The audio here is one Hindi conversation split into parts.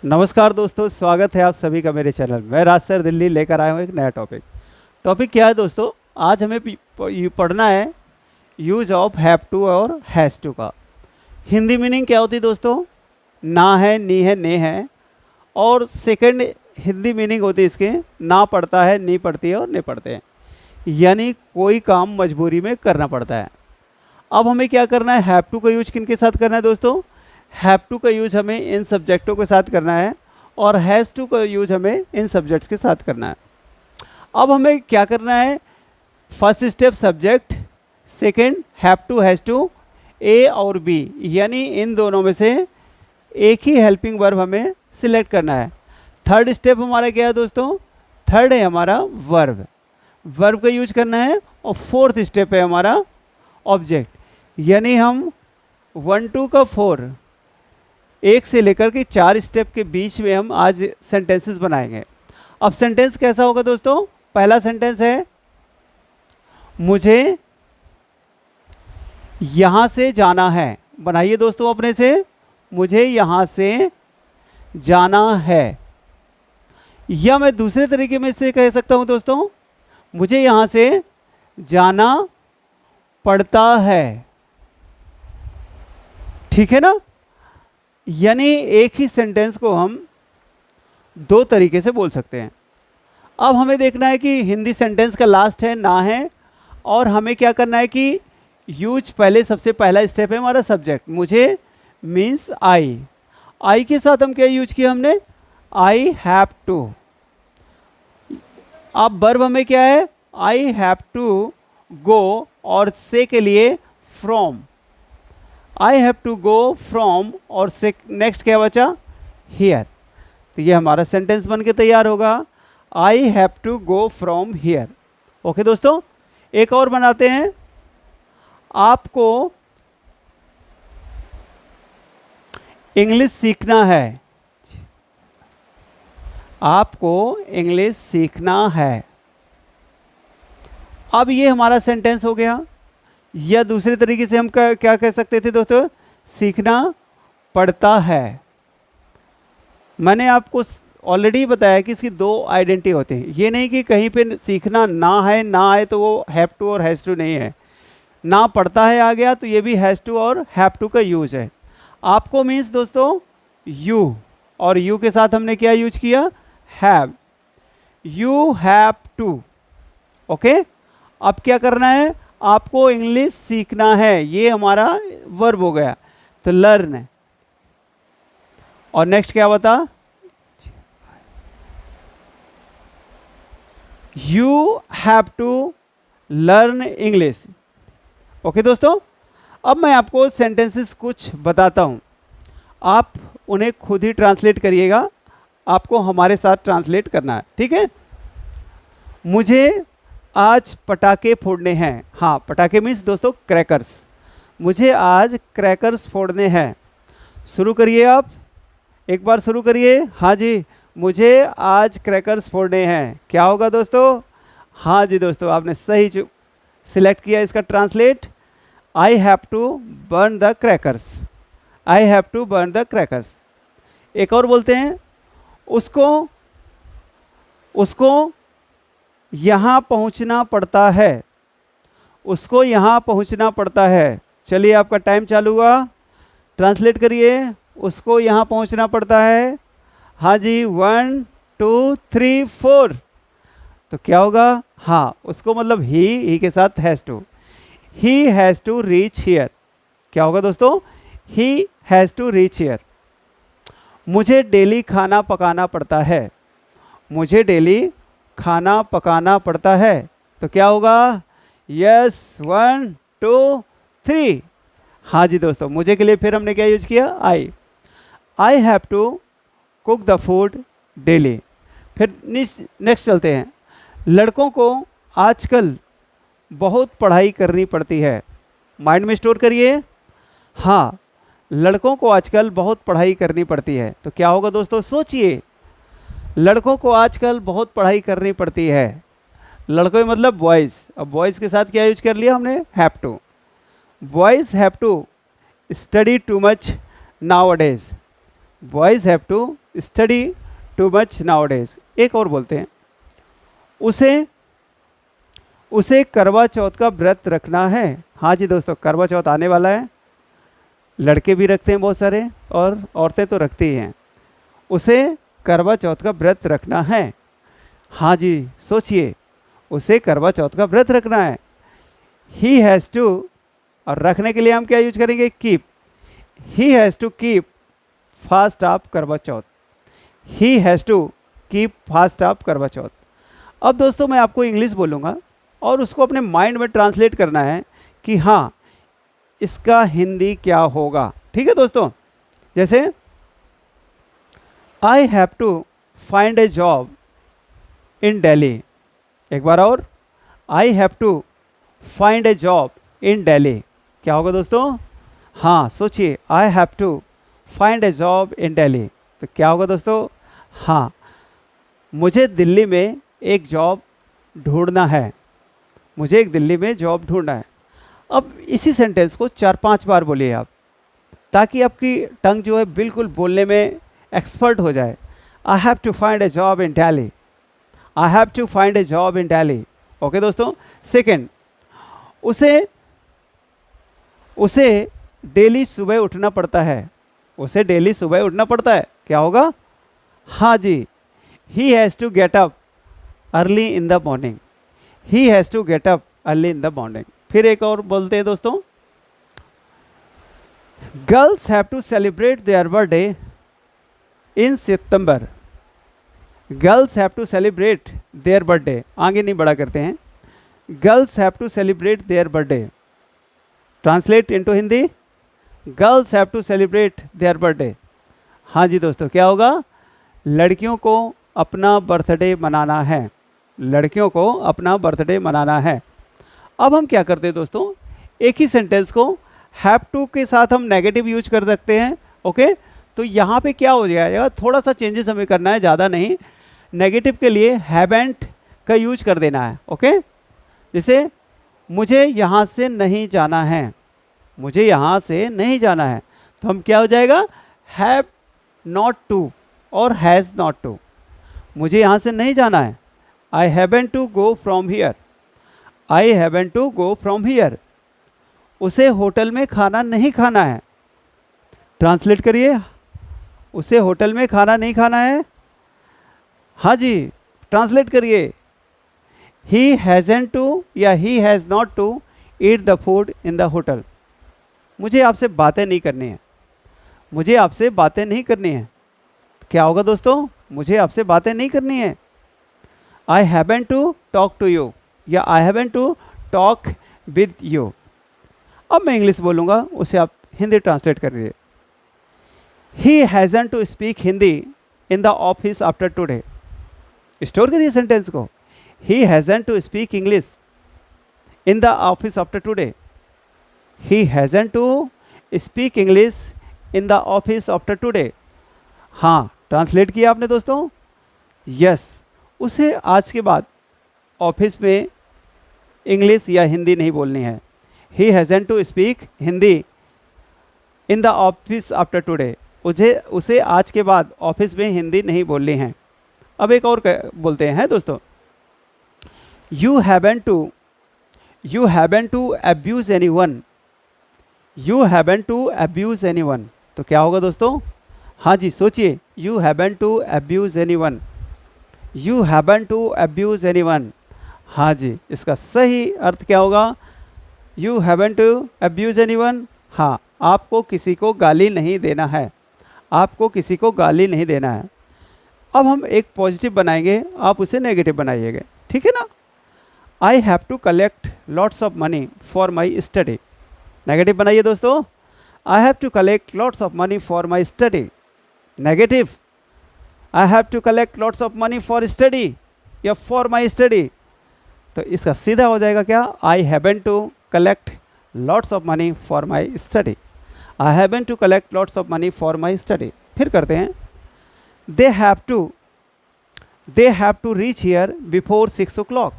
नमस्कार दोस्तों, स्वागत है आप सभी का मेरे चैनल। मैं राज सर दिल्ली लेकर आया हूँ एक नया टॉपिक क्या है दोस्तों? आज हमें पढ़ना है यूज ऑफ हैव टू और हैज़ टू का हिंदी मीनिंग क्या होती है दोस्तों? ना है, नी है, ने है। और सेकंड हिंदी मीनिंग होती है इसके ना पड़ता है, नी पड़ती है और ने पड़ते हैं, यानी कोई काम मजबूरी में करना पड़ता है। अब हमें क्या करना है? हैव टू का यूज किन के साथ करना है दोस्तों? हैव टू का यूज हमें इन सब्जेक्टों के साथ करना है और हैज़ टू का यूज हमें इन सब्जेक्ट्स के साथ करना है। अब हमें क्या करना है? First step subject, second have to has to, A और बी, यानी इन दोनों में से एक ही हेल्पिंग वर्ब हमें सिलेक्ट करना है। थर्ड स्टेप हमारा क्या है दोस्तों? थर्ड है हमारा वर्ब का यूज करना है। और फोर्थ स्टेप है हमारा ऑब्जेक्ट, यानी हम 1 2 का 4 एक से लेकर के 4 स्टेप के बीच में हम आज सेंटेंसेस बनाएंगे। अब सेंटेंस कैसा होगा दोस्तों? पहला सेंटेंस है मुझे यहां से जाना है। बनाइए दोस्तों अपने से, मुझे यहां से जाना है। या मैं दूसरे तरीके में से कह सकता हूं दोस्तों, मुझे यहां से जाना पड़ता है। ठीक है ना? यानी एक ही सेंटेंस को हम दो तरीके से बोल सकते हैं। अब हमें देखना है कि हिंदी सेंटेंस का लास्ट है ना है, और हमें क्या करना है कि यूज पहले सबसे पहला स्टेप है हमारा सब्जेक्ट। मुझे मीन्स आई के साथ हम क्या यूज किया हमने? I have to. अब वर्ब हमें क्या है? आई हैव टू गो, और से के लिए from. I have to go from, और से नेक्स्ट क्या बचा? हियर। तो ये हमारा सेंटेंस बन के तैयार होगा, I have to go from here. Okay दोस्तों, एक और बनाते हैं। आपको इंग्लिश सीखना है। आपको इंग्लिश सीखना है। अब ये हमारा सेंटेंस हो गया। या दूसरे तरीके से हम क्या कह सकते थे दोस्तों? सीखना पड़ता है। मैंने आपको ऑलरेडी बताया कि इसकी दो आइडेंटिटी होते हैं। ये नहीं कि कहीं पे सीखना ना है, ना आए तो वो हैव टू और हैज़ टू नहीं है। ना पड़ता है आ गया तो ये भी हैज़ टू और हैव टू का यूज है। आपको मीन्स दोस्तों यू, और यू के साथ हमने क्या यूज किया? Have. You have to. Okay, अब क्या करना है? आपको इंग्लिश सीखना है, ये हमारा वर्ब हो गया, तो लर्न। और नेक्स्ट क्या बता? You have to learn English. Okay दोस्तों, अब मैं आपको सेंटेंसेस कुछ बताता हूं, आप उन्हें खुद ही ट्रांसलेट करिएगा। आपको हमारे साथ ट्रांसलेट करना है, ठीक है? मुझे आज पटाखे फोड़ने हैं। हाँ, पटाखे मीन्स दोस्तों क्रैकर्स। मुझे आज क्रैकर्स फोड़ने हैं। शुरू करिए आप, एक बार शुरू करिए। हाँ जी, मुझे आज क्रैकर्स फोड़ने हैं। क्या होगा दोस्तों? हाँ जी दोस्तों, आपने सही सिलेक्ट किया इसका translate. I have to burn the crackers. I have to burn the crackers. एक और बोलते हैं, उसको यहाँ पहुँचना पड़ता है। उसको यहाँ पहुँचना पड़ता है। चलिए आपका टाइम चालू हुआ, ट्रांसलेट करिए। उसको यहाँ पहुँचना पड़ता है। हाँ जी, 1 2 3 4। तो क्या होगा? हाँ, उसको मतलब ही के साथ has to. He has to reach here. क्या होगा दोस्तों? He has to reach here. मुझे डेली खाना पकाना पड़ता है। मुझे डेली खाना पकाना पड़ता है। तो क्या होगा? यस, 1 2 3। हाँ जी दोस्तों, मुझे के लिए फिर हमने क्या यूज किया? I have to cook the food daily. फिर नेक्स्ट चलते हैं। लड़कों को आजकल बहुत पढ़ाई करनी पड़ती है। माइंड में स्टोर करिए। हाँ, लड़कों को आजकल बहुत पढ़ाई करनी पड़ती है। तो क्या होगा दोस्तों? सोचिए, लड़कों को आजकल बहुत पढ़ाई करनी पड़ती है। लड़कों मतलब बॉयज़। अब बॉयज़ के साथ क्या यूज कर लिया हमने? Have to. Boys have to study too much nowadays. Boys have to study too much nowadays. एक और बोलते हैं, उसे करवा चौथ का व्रत रखना है। हाँ जी दोस्तों, करवा चौथ आने वाला है, लड़के भी रखते हैं बहुत सारे और औरतें तो रखती ही हैं। उसे करवा चौथ का व्रत रखना है। हाँ जी, सोचिए, उसे करवा चौथ का व्रत रखना है। ही हैज़ टू, और रखने के लिए हम क्या यूज करेंगे? Keep. He has to keep fast of Karva Chauth. He has to keep fast of Karva Chauth. अब दोस्तों मैं आपको इंग्लिश बोलूँगा और उसको अपने माइंड में ट्रांसलेट करना है कि हाँ इसका हिंदी क्या होगा। ठीक है दोस्तों, जैसे I have to find a job in Delhi. एक बार और, I have to find a job in Delhi. क्या होगा दोस्तों? हाँ सोचिए, I have to find a job in Delhi, तो क्या होगा दोस्तों? हाँ, मुझे दिल्ली में एक जॉब ढूंढना है। मुझे एक दिल्ली में जॉब ढूंढना है। अब इसी सेंटेंस को 4-5 बार बोलिए आप, ताकि आपकी टंग जो है बिल्कुल बोलने में एक्सपर्ट हो जाए। I have to find a job in Delhi. I have to find a job in Delhi. Okay दोस्तों। सेकेंड, उसे डेली सुबह उठना पड़ता है। उसे डेली सुबह उठना पड़ता है। क्या होगा? हाँ जी, he has to get up early in the morning. He has to get up early in the morning. फिर एक और बोलते हैं दोस्तों, girls have to celebrate their birthday in September. Girls have to celebrate their birthday, आगे नहीं बढ़ा करते हैं। Girls have to celebrate their birthday. Translate into Hindi, girls have to celebrate their birthday. हाँ जी दोस्तों, क्या होगा? लड़कियों को अपना बर्थडे मनाना है। लड़कियों को अपना बर्थडे मनाना है। अब हम क्या करते हैं दोस्तों, एक ही सेंटेंस को हैव टू के साथ हम नेगेटिव यूज कर सकते हैं। ओके, तो यहाँ पे क्या हो जाएगा, थोड़ा सा चेंजेस हमें करना है, ज़्यादा नहीं। नेगेटिव के लिए हैवेंट का यूज कर देना है। ओके, जैसे मुझे यहाँ से नहीं जाना है। मुझे यहाँ से नहीं जाना है, तो हम क्या हो जाएगा? हैव नॉट टू और हैज़ नॉट टू। मुझे यहाँ से नहीं जाना है। I haven't to go from here. I haven't to go from here. उसे होटल में खाना नहीं खाना है। ट्रांसलेट करिए, उसे होटल में खाना नहीं खाना है। हाँ जी, ट्रांसलेट करिए, ही हैज़न टू या he has not to eat the food in the hotel. मुझे आपसे बातें नहीं करनी है। मुझे आपसे बातें नहीं करनी है। क्या होगा दोस्तों? मुझे आपसे बातें नहीं करनी है। I haven't to talk to you या I haven't to talk with you. अब मैं इंग्लिश बोलूँगा, उसे आप हिंदी ट्रांसलेट करिए। He hasn't to speak Hindi in the office after today. Store करिए सेंटेंस को, he hasn't to speak English in the office after today. He hasn't to speak English in the office after today. हाँ, ट्रांसलेट किया आपने दोस्तों। यस, उसे आज के बाद ऑफिस में इंग्लिश या हिंदी नहीं बोलनी है। He hasn't to speak Hindi in the office after today. उसे आज के बाद ऑफिस में हिंदी नहीं बोलनी है। अब एक और बोलते हैं दोस्तों, you haven't to abuse anyone. You haven't to abuse anyone, तो क्या होगा दोस्तों? हाँ जी, सोचिए, you haven't to abuse anyone. You haven't to abuse anyone. हाँ जी, इसका सही अर्थ क्या होगा? You haven't to abuse anyone. हाँ, आपको किसी को गाली नहीं देना है। आपको किसी को गाली नहीं देना है। अब हम एक पॉजिटिव बनाएंगे, आप उसे नेगेटिव बनाइएगा। ठीक है ना? I have to collect lots of money for my study. Negative बनाइए दोस्तों, I have to collect lots of money for my study. Negative, I have to collect lots of money for study या फॉर माई स्टडी। तो इसका सीधा हो जाएगा क्या? I haven't to collect lots of money for my study. I haven't to collect lots of money for my study. फिर करते हैं, दे have to reach here before 6 o'clock।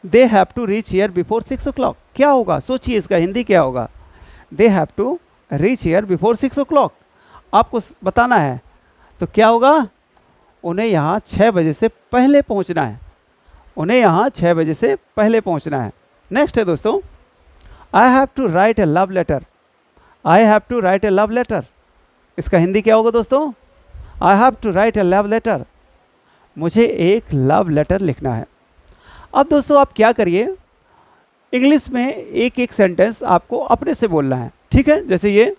They have to reach here before 6 o'clock। क्या होगा? सोचिए, इसका हिंदी क्या होगा? They have to reach here before 6 o'clock। आपको बताना है तो क्या होगा, उन्हें यहाँ 6 बजे से पहले पहुँचना है, उन्हें यहाँ 6 बजे से पहले पहुँचना है। नेक्स्ट है दोस्तों, I have to write a love letter. I have to write a love letter, इसका हिंदी क्या होगा दोस्तों, I have to write a love letter, मुझे एक लव लेटर लिखना है। अब दोस्तों आप क्या करिए, इंग्लिश में एक एक सेंटेंस आपको अपने से बोलना है, ठीक है। जैसे ये,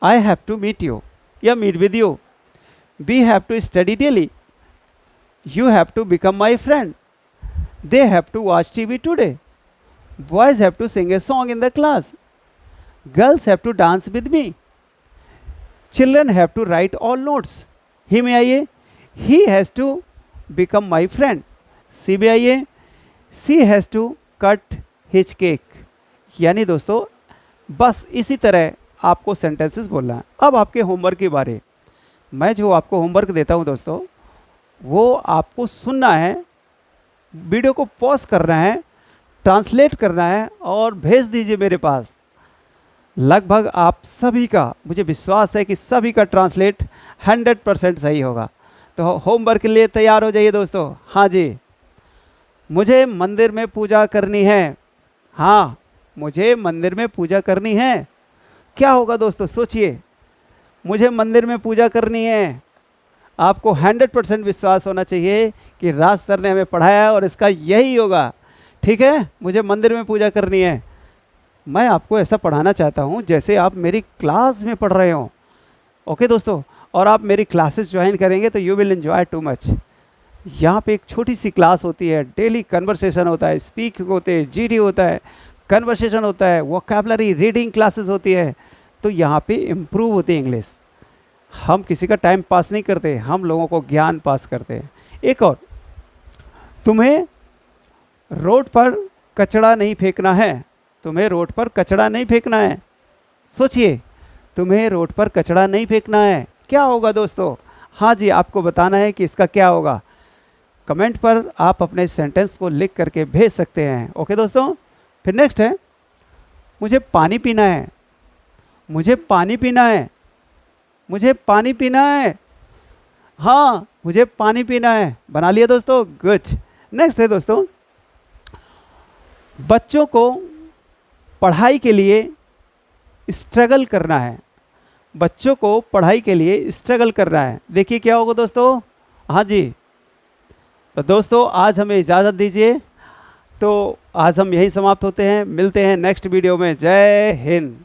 I have to meet you या meet with you, we have to study daily, you have to become my friend, they have to watch TV today, boys have to sing a song in the class, girls have to dance with me, children have to write all notes. He में आइए, he has to become my friend. She में आइए, she has to cut his cake. यानी दोस्तों बस इसी तरह आपको सेंटेंसेस बोलना है। अब आपके होमवर्क की बारी, मैं जो आपको होमवर्क देता हूँ दोस्तों, वो आपको सुनना है, वीडियो को पॉज करना है, ट्रांसलेट करना है और भेज दीजिए मेरे पास। लगभग आप सभी का, मुझे विश्वास है कि सभी का ट्रांसलेट 100% सही होगा। तो होमवर्क के लिए तैयार हो जाइए दोस्तों। हाँ जी, मुझे मंदिर में पूजा करनी है। हाँ, मुझे मंदिर में पूजा करनी है। क्या होगा दोस्तों, सोचिए, मुझे मंदिर में पूजा करनी है। आपको 100% विश्वास होना चाहिए कि राज सर ने हमें पढ़ाया और इसका यही होगा, ठीक है। मुझे मंदिर में पूजा करनी है। मैं आपको ऐसा पढ़ाना चाहता हूँ जैसे आप मेरी क्लास में पढ़ रहे हो। ओके दोस्तों, और आप मेरी क्लासेस ज्वाइन करेंगे तो you will enjoy too much. यहाँ पे एक छोटी सी क्लास होती है, डेली कन्वर्सेशन होता है, स्पीक होते हैं, जीडी होता है, कन्वर्सेशन होता है, वोकैबुलरी रीडिंग क्लासेस होती है। तो यहाँ पे इम्प्रूव होती है इंग्लिश। हम किसी का टाइम पास नहीं करते, हम लोगों को ज्ञान पास करते हैं। एक और, तुम्हें रोड पर कचरा नहीं फेंकना है। तुम्हें रोड पर कचरा नहीं फेंकना है। सोचिए, तुम्हें रोड पर कचरा नहीं फेंकना है, क्या होगा दोस्तों। हाँ जी, आपको बताना है कि इसका क्या होगा। कमेंट पर आप अपने सेंटेंस को लिख करके भेज सकते हैं। ओके दोस्तों, फिर नेक्स्ट है, मुझे पानी पीना है। मुझे पानी पीना है, मुझे पानी पीना है। हाँ, मुझे पानी पीना है। बना लिया दोस्तों, गुड। नेक्स्ट है दोस्तों, बच्चों को पढ़ाई के लिए स्ट्रगल करना है। बच्चों को पढ़ाई के लिए स्ट्रगल करना है। देखिए क्या होगा दोस्तों। हाँ जी, तो दोस्तों आज हमें इजाज़त दीजिए। तो आज हम यहीं समाप्त होते हैं, मिलते हैं नेक्स्ट वीडियो में। जय हिंद।